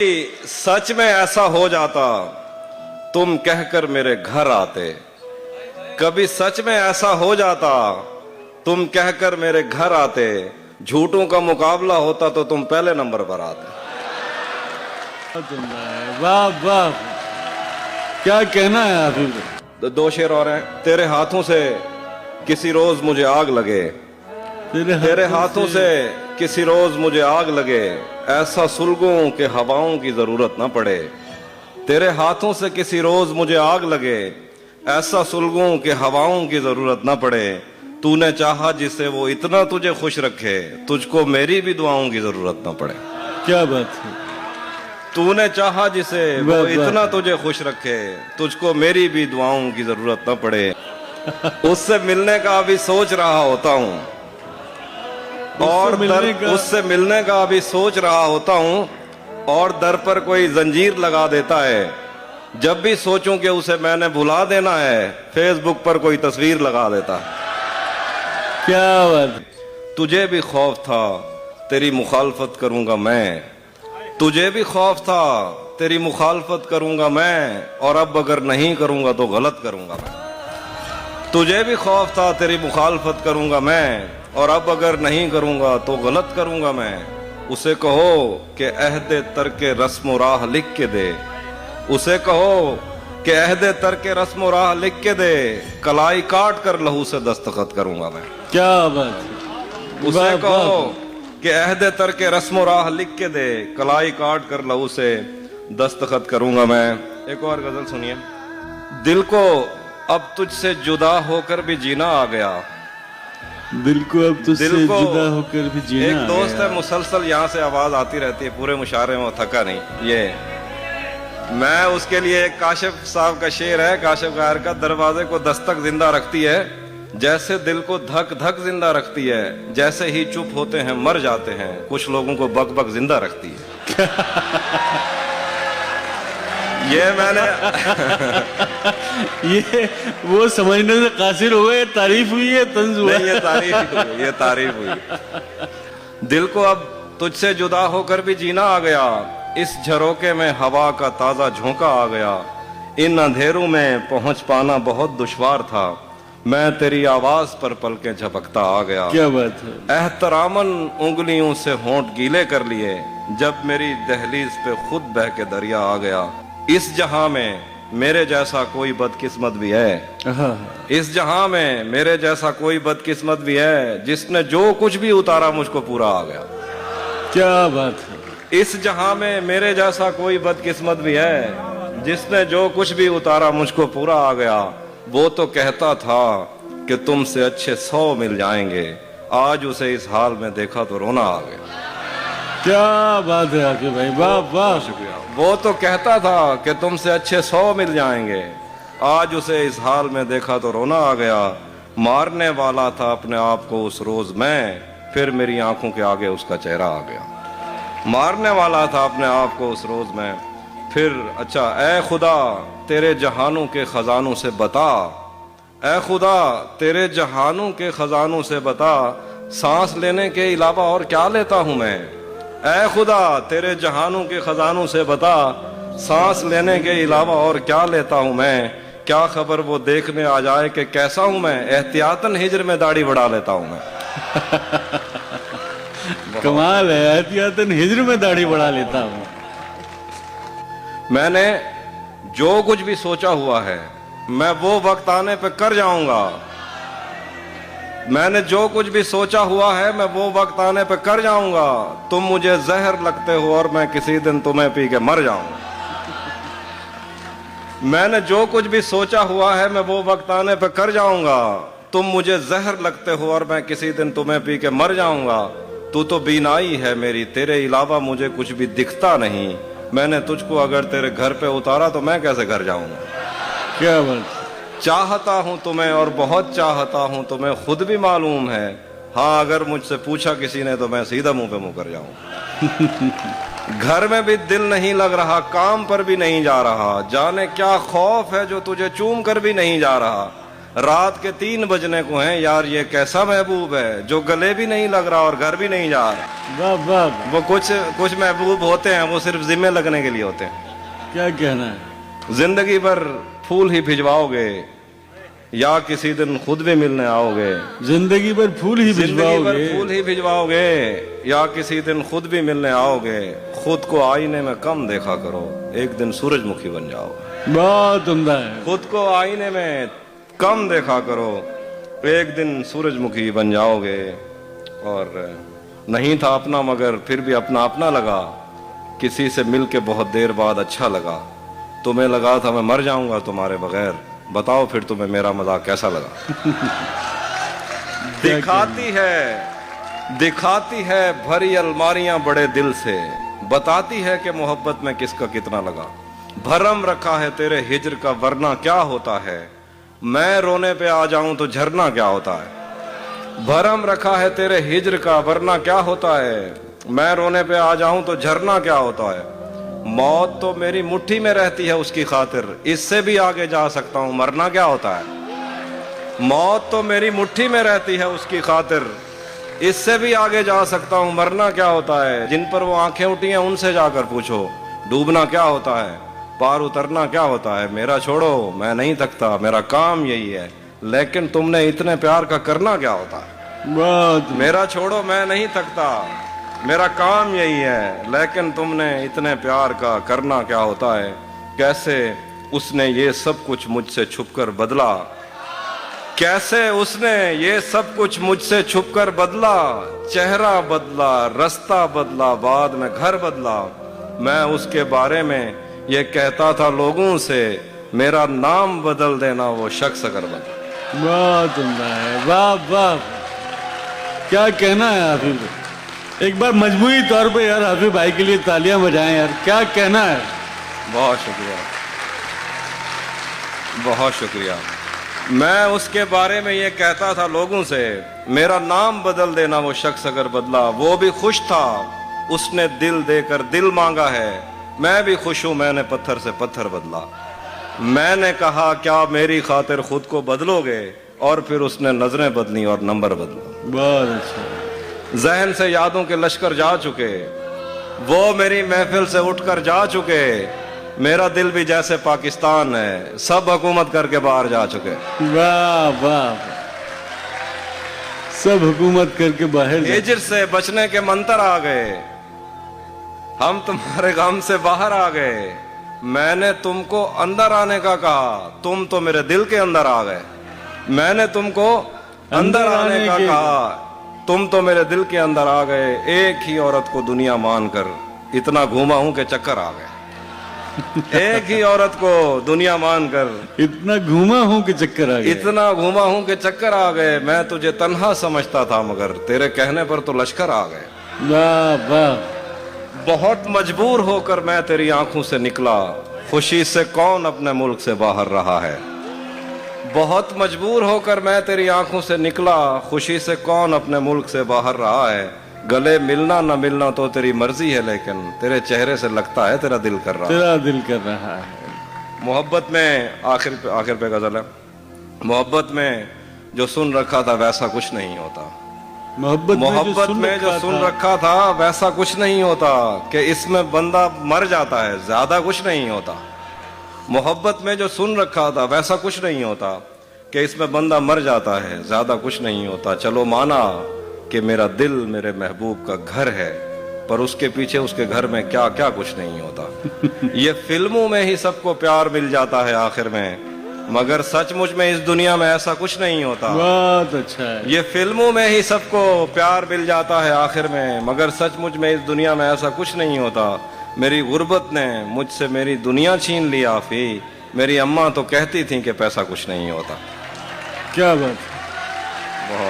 सच में ऐसा हो जाता तुम कहकर मेरे घर आते, कभी सच में ऐसा हो जाता तुम कहकर मेरे घर आते, झूठों का मुकाबला होता तो तुम पहले नंबर पर आते। वाह वाह, क्या कहना है आप? दो शेर और हैं। तेरे हाथों से किसी रोज मुझे आग लगे, तेरे हाथों से किसी रोज मुझे आग लगे, ऐसा सुलगूं कि हवाओं की जरूरत ना पड़े। तेरे हाथों से किसी रोज मुझे आग लगे, ऐसा सुलगूं कि हवाओं की जरूरत ना पड़े। तूने चाहा जिसे वो इतना तुझे खुश रखे, तुझको मेरी भी दुआओं की जरूरत ना पड़े। क्या बात है। तूने चाहा जिसे वो इतना तुझे खुश रखे, तुझको मेरी भी दुआओं की जरूरत ना पड़े। उससे मिलने का अभी सोच रहा होता हूँ, और उससे मिलने का अभी सोच रहा होता हूँ, और दर पर कोई जंजीर लगा देता है। जब भी सोचूं कि उसे मैंने भुला देना है, फेसबुक पर कोई तस्वीर लगा देता है। क्या बात। तुझे भी खौफ था तेरी मुखालफत करूंगा मैं, तुझे भी खौफ था तेरी मुखालफत करूंगा मैं, और अब अगर नहीं करूंगा तो गलत करूंगा मैं। तुझे भी खौफ था तेरी मुखालफत करूंगा मैं, और अब अगर नहीं करूंगा तो गलत करूंगा मैं। उसे कहो कि अहदे तरके रस्म राह लिख के दे, उसे कहो कि अहदे तरके रस्म राह लिख के दे, कलाई काट कर लहू से दस्तखत करूंगा मैं। क्या बात। उसे कहो कि अहदे तरके रस्म राह लिख के दे, कलाई काट कर लहू से दस्तखत करूंगा मैं। एक और गजल सुनिए। दिल को अब तुझसे जुदा होकर भी जीना आ गया, दिल को अब तुझसे जुदा होकर भी जीना। एक दोस्त है मुसलसल यहाँ से आवाज आती रहती है, पूरे मुशारे में वो थका नहीं। ये मैं उसके लिए एक काशिफ साहब का शेर है, काशिफ गायर का। दरवाजे को दस्तक जिंदा रखती है, जैसे दिल को धक धक जिंदा रखती है, जैसे ही चुप होते हैं मर जाते हैं, कुछ लोगों को बक बक जिंदा रखती है। ये मैंने ये वो समझने से कासिर हुए, ये तारीफ हुई है, तंज हुआ? नहीं, ये तारीफ हुई। दिल को अब तुझसे जुदा होकर भी जीना आ गया, इस झरोके में हवा का ताजा झोंका आ गया। इन अंधेरों में पहुंच पाना बहुत दुश्वार था, मैं तेरी आवाज पर पलकें झपकता आ गया। क्या बात है। एहतरामन उंगलियों से होंठ गीले कर लिए, जब मेरी दहलीज पे खुद बह के दरिया आ गया। इस जहां में मेरे जैसा कोई बदकिस्मत भी है, इस जहां में मेरे जैसा कोई बदकिस्मत भी है, जिसने जो कुछ भी उतारा मुझको पूरा आ गया। क्या बात है। इस जहां में मेरे जैसा कोई बदकिस्मत भी है, जिसने जो कुछ भी उतारा मुझको पूरा आ गया। वो तो कहता था कि तुमसे अच्छे 100 मिल जाएंगे, आज उसे इस हाल में देखा तो रोना आ गया। क्या बात है आके भाई, वाह वाह। शुक्रिया। वो तो कहता था कि तुमसे अच्छे 100 मिल जाएंगे, आज उसे इस हाल में देखा तो रोना आ गया। मारने वाला था अपने आप को उस रोज मैं, फिर मेरी आंखों के आगे उसका चेहरा आ गया। मारने वाला था अपने आप को उस रोज में, फिर अच्छा ऐ खुदा तेरे जहानों के खजानों से बता, ऐ खुदा तेरे जहानों के खजानों से बता, सांस लेने के अलावा और क्या लेता हूं मैं। ऐ खुदा तेरे जहानों के खजानों से बता, सांस लेने के अलावा और क्या लेता हूं मैं। क्या खबर वो देखने आ जाए कि कैसा हूं मैं, एहतियातन हिजर में दाढ़ी बढ़ा लेता हूं मैं। कमाल है, एहतियातन हिजर में दाढ़ी बढ़ा लेता हूं। मैंने जो कुछ भी सोचा हुआ है मैं वो वक्त आने पे कर जाऊंगा, मैंने जो कुछ भी सोचा हुआ है मैं वो वक्त आने पे कर जाऊंगा। तुम मुझे जहर लगते हो और मैं किसी दिन तुम्हें पी के मर जाऊंगा। मैंने जो कुछ भी सोचा हुआ है मैं वो वक्त आने पे कर जाऊंगा, तुम मुझे जहर लगते हो और मैं किसी दिन तुम्हें पी के मर जाऊंगा। तू तो बीनाई है मेरी, तेरे अलावा मुझे कुछ भी दिखता नहीं, मैंने तुझको अगर तेरे घर पे उतारा तो मैं कैसे घर जाऊंगा। क्या बात। चाहता हूं तुम्हें और बहुत चाहता हूं तुम्हें, खुद भी मालूम है। हाँ अगर मुझसे पूछा किसी ने तो मैं सीधा मुंह पे मुंह कर जाऊं। घर में भी दिल नहीं लग रहा, काम पर भी नहीं जा रहा, जाने क्या खौफ है जो तुझे चूम कर भी नहीं जा रहा। رات کے 3 بجنے کو ہیں یار یہ کیسا محبوب ہے جو گلے بھی نہیں لگ رہا اور گھر بھی نہیں جا رہا. واہ واہ، وہ کچھ محبوب ہوتے ہیں وہ صرف ذمے لگنے کے لیے ہوتے ہیں. کیا کہنا ہے. زندگی بھر پھول ہی بھجواؤ گے یا کسی دن خود بھی ملنے آؤ گے. زندگی بھر پھول ہی زندگی بھجواؤ بھر گے. پھول ہی بھجواؤ گے یا کسی دن خود بھی ملنے آؤ گے. خود کو آئینے میں کم دیکھا کرو ایک دن سورج مکھی بن جاؤ. بہت عمدہ ہے. خود کو آئینے میں کم دیکھا کرو ایک دن سورج مکھی بن جاؤ گے. اور نہیں تھا اپنا مگر پھر بھی اپنا اپنا لگا. کسی سے مل کے بہت دیر بعد اچھا لگا. تمہیں لگا تھا میں مر جاؤں گا تمہارے بغیر. بتاؤ پھر تمہیں میرا مذاق کیسا لگا. دکھاتی ہے بھری الماریاں بڑے دل سے. بتاتی ہے کہ محبت میں کس کا کتنا لگا. بھرم رکھا ہے تیرے ہجر کا ورنہ کیا ہوتا ہے. میں رونے پہ آ جاؤں تو جھرنا کیا ہوتا ہے. بھرم رکھا ہے تیرے ہجر کا ورنہ کیا ہوتا ہے. میں رونے پہ آ جاؤں تو جھرنا کیا ہوتا ہے. موت تو میری مٹھی میں رہتی ہے اس کی خاطر. اس سے بھی آگے جا سکتا ہوں مرنا کیا ہوتا ہے. موت تو میری مٹھی میں رہتی ہے اس کی خاطر. اس سے بھی آگے جا سکتا ہوں مرنا کیا ہوتا ہے. جن پر وہ آنکھیں اٹھی ہیں ان سے جا کر پوچھو ڈوبنا کیا ہوتا ہے. پار اترنا کیا ہوتا ہے. میرا چھوڑو میں نہیں تھکتا میرا کام یہی ہے. لیکن تم نے اتنے پیار کا کرنا کیا ہوتا ہے. بہت. میرا چھوڑو میں نہیں تھکتا میرا کام یہی ہے. لیکن تم نے اتنے پیار کا کرنا کیا ہوتا ہے. کیسے اس نے یہ سب کچھ مجھ سے چھپ کر بدلا. کیسے اس نے یہ سب کچھ مجھ سے چھپ کر بدلا. چہرہ بدلا رستہ بدلا بعد میں گھر بدلا. میں اس کے بارے میں یہ کہتا تھا لوگوں سے میرا نام بدل دینا وہ شخص اگر بدلا. بہت عمدہ ہے. واہ واہ، کیا کہنا ہے حافظ. ایک بار مجموعی طور پہ یار حافظ بھائی کے لیے تالیاں بجائیں یار. کیا کہنا ہے. بہت شکریہ بہت شکریہ. میں اس کے بارے میں یہ کہتا تھا لوگوں سے میرا نام بدل دینا وہ شخص اگر بدلا. وہ بھی خوش تھا اس نے دل دے کر دل مانگا ہے. میں بھی خوش ہوں میں نے پتھر سے پتھر بدلا. میں نے کہا کیا میری خاطر خود کو بدلو گے اور پھر اس نے نظریں بدلی اور نمبر بدلا. بہت اچھا. ذہن سے یادوں کے لشکر جا چکے. وہ میری محفل سے اٹھ کر جا چکے. میرا دل بھی جیسے پاکستان ہے سب حکومت کر کے باہر جا چکے. واہ واہ، سب حکومت کر کے باہر جا. ہجر سے بچنے کے منتر آ گئے. ہم تمہارے غم سے باہر آ گئے. میں نے تم کو اندر آنے کا کہا تم تو میرے دل کے اندر آ گئے. میں نے تم کو اندر آنے کا کہا تم تو میرے دل کے اندر آ گئے. ایک ہی عورت کو دنیا مان کر اتنا گھوما ہوں کہ چکر آ گئے. ایک ہی عورت کو دنیا مان کر اتنا گھوما ہوں کہ چکر آ گیا. اتنا گھوما ہوں کہ چکر آ گئے. میں تجھے تنہا سمجھتا تھا مگر تیرے کہنے پر تو لشکر آ گئے. واہ واہ. بہت مجبور ہو کر میں تیری آنکھوں سے نکلا. خوشی سے کون اپنے ملک سے باہر رہا ہے. بہت مجبور ہو کر میں تیری آنکھوں سے نکلا. خوشی سے کون اپنے ملک سے باہر رہا ہے. گلے ملنا نہ ملنا تو تیری مرضی ہے لیکن تیرے چہرے سے لگتا ہے تیرا دل کر رہا ہے. تیرا دل کر رہا ہے. محبت میں آخر پہ غزل ہے. محبت میں جو سن رکھا تھا ویسا کچھ نہیں ہوتا. محبت میں جو سن رکھا تھا ویسا کچھ نہیں ہوتا کہ اس میں بندہ مر جاتا ہے زیادہ کچھ نہیں ہوتا. محبت میں جو سن رکھا تھا ویسا کچھ نہیں ہوتا کہ اس میں بندہ مر جاتا ہے زیادہ کچھ نہیں ہوتا. چلو مانا کہ میرا دل میرے محبوب کا گھر ہے پر اس کے پیچھے اس کے گھر میں کیا کیا کچھ نہیں ہوتا. یہ فلموں میں ہی سب کو پیار مل جاتا ہے آخر میں مگر سچ مچ میں اس دنیا میں ایسا کچھ نہیں ہوتا. بہت اچھا ہے. یہ فلموں میں ہی سب کو پیار مل جاتا ہے آخر میں مگر سچ مچ میں اس دنیا میں ایسا کچھ نہیں ہوتا. میری غربت نے مجھ سے میری دنیا چھین لیا فی. میری اماں تو کہتی تھیں کہ پیسہ کچھ نہیں ہوتا. کیا بات. بہت